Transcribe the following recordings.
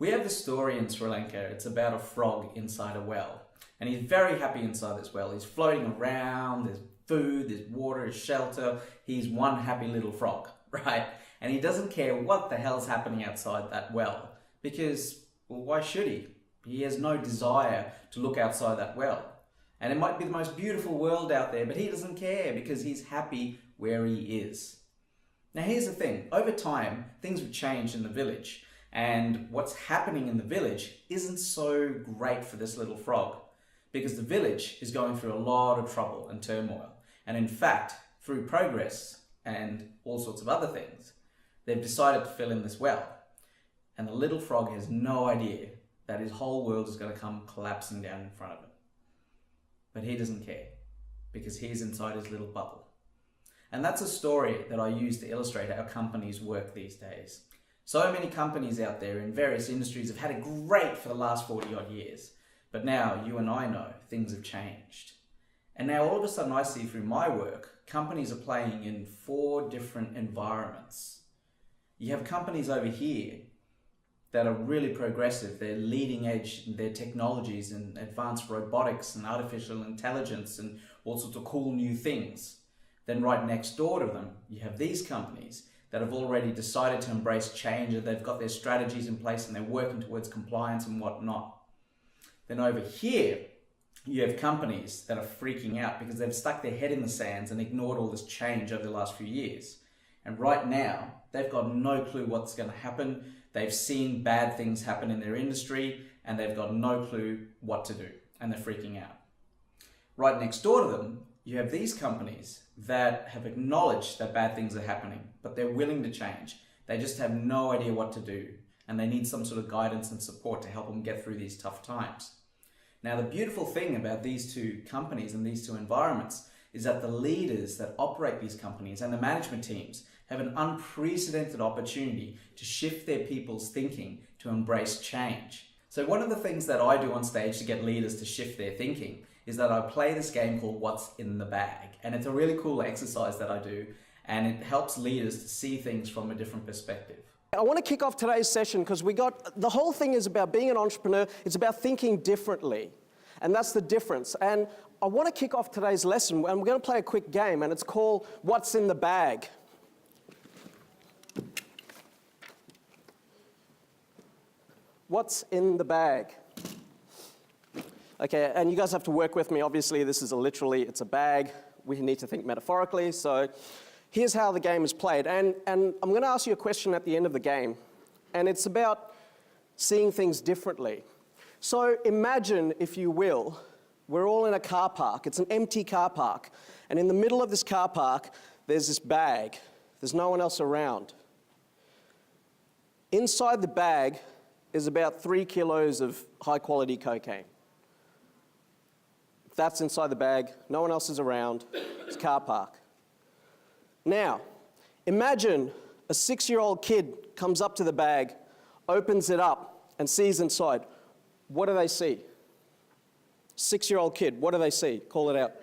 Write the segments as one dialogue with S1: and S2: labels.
S1: We have this story in Sri Lanka. It's about a frog inside a well. And he's very happy inside this well. He's floating around, there's food, there's water, there's shelter. He's one happy little frog, right? And he doesn't care what the hell's happening outside that well. Because, well, why should he? He has no desire to look outside that well. And it might be the most beautiful world out there, but he doesn't care because he's happy where he is. Now here's the thing, over time, things have changed in the village. And what's happening in the village isn't so great for this little frog because the village is going through a lot of trouble and turmoil. And in fact, through progress and all sorts of other things, they've decided to fill in this well. And the little frog has no idea that his whole world is going to come collapsing down in front of him. But he doesn't care because he's inside his little bubble. And that's a story that I use to illustrate how companies work these days. So many companies out there in various industries have had it great for the last 40 odd years. But now you and I know things have changed. And now all of a sudden I see through my work, companies are playing in 4 different environments. You have companies over here that are really progressive. They're leading edge in their technologies and advanced robotics and artificial intelligence and all sorts of cool new things. Then right next door to them, you have these companies that have already decided to embrace change and they've got their strategies in place and they're working towards compliance and whatnot. Then over here, you have companies that are freaking out because they've stuck their head in the sands and ignored all this change over the last few years. And right now, they've got no clue what's going to happen. They've seen bad things happen in their industry and they've got no clue what to do and they're freaking out. Right next door to them, you have these companies that have acknowledged that bad things are happening, but they're willing to change. They just have no idea what to do, and they need some sort of guidance and support to help them get through these tough times. Now, the beautiful thing about these 2 companies and these 2 environments is that the leaders that operate these companies and the management teams have an unprecedented opportunity to shift their people's thinking to embrace change. So one of the things that I do on stage to get leaders to shift their thinking is that I play this game called What's in the Bag. And it's a really cool exercise that I do, and it helps leaders to see things from a different perspective.
S2: I want to kick off today's session because the whole thing is about being an entrepreneur. It's about thinking differently. And that's the difference. And I want to kick off today's lesson, and we're going to play a quick game, and it's called What's in the Bag. What's in the bag? Okay, and you guys have to work with me. Obviously, this is it's a bag. We need to think metaphorically. So here's how the game is played. And I'm going to ask you a question at the end of the game. And it's about seeing things differently. So imagine, if you will, we're all in a car park. It's an empty car park. And in the middle of this car park, there's this bag. There's no one else around. Inside the bag is about 3 kilos of high-quality cocaine. That's inside the bag. No one else is around. It's a car park. Now, imagine a 6-year-old kid comes up to the bag, opens it up, and sees inside. What do they see? 6-year-old kid, what do they see? Call it out.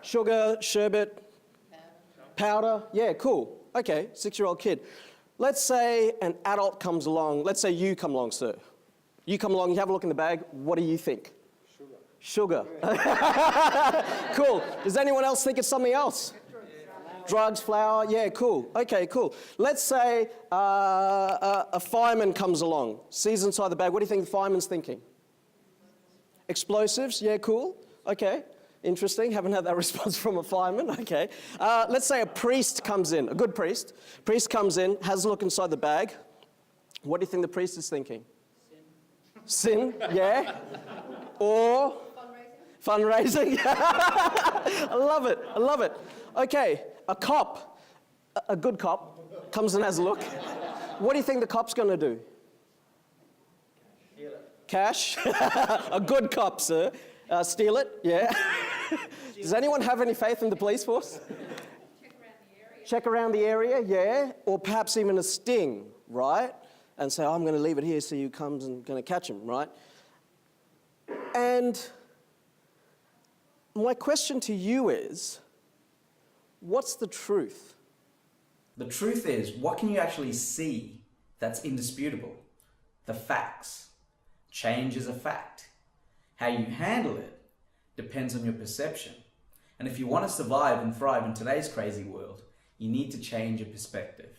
S2: Sugar, sherbet, powder. Yeah, cool. Okay, 6-year-old kid. Let's say an adult comes along. Let's say you come along, sir. You come along, you have a look in the bag. What do you think? Sugar. Cool. Does anyone else think it's something else? Drugs, flour. Yeah, cool. Okay, cool. Let's say a fireman comes along, sees inside the bag. What do you think the fireman's thinking? Explosives. Yeah, cool. Okay. Interesting. Haven't had that response from a fireman. Okay. Let's say a priest comes in, a good priest. Priest comes in, has a look inside the bag. What do you think the priest is thinking? Sin. Sin, yeah. Or? Fundraising. I love it. I love it. Okay. A cop, a good cop, comes and has a look. What do you think the cop's going to do? Cash. A good cop, sir. Steal it. Yeah. Does anyone have any faith in the police force? Check around the area, yeah. Or perhaps even a sting, right? And say, I'm going to leave it here so you comes and going to catch him, right? And my question to you is, what's the truth?
S1: The truth is, what can you actually see that's indisputable? the facts. Change is a fact. How you handle it depends on your perception. And if you want to survive and thrive in today's crazy world, you need to change your perspective.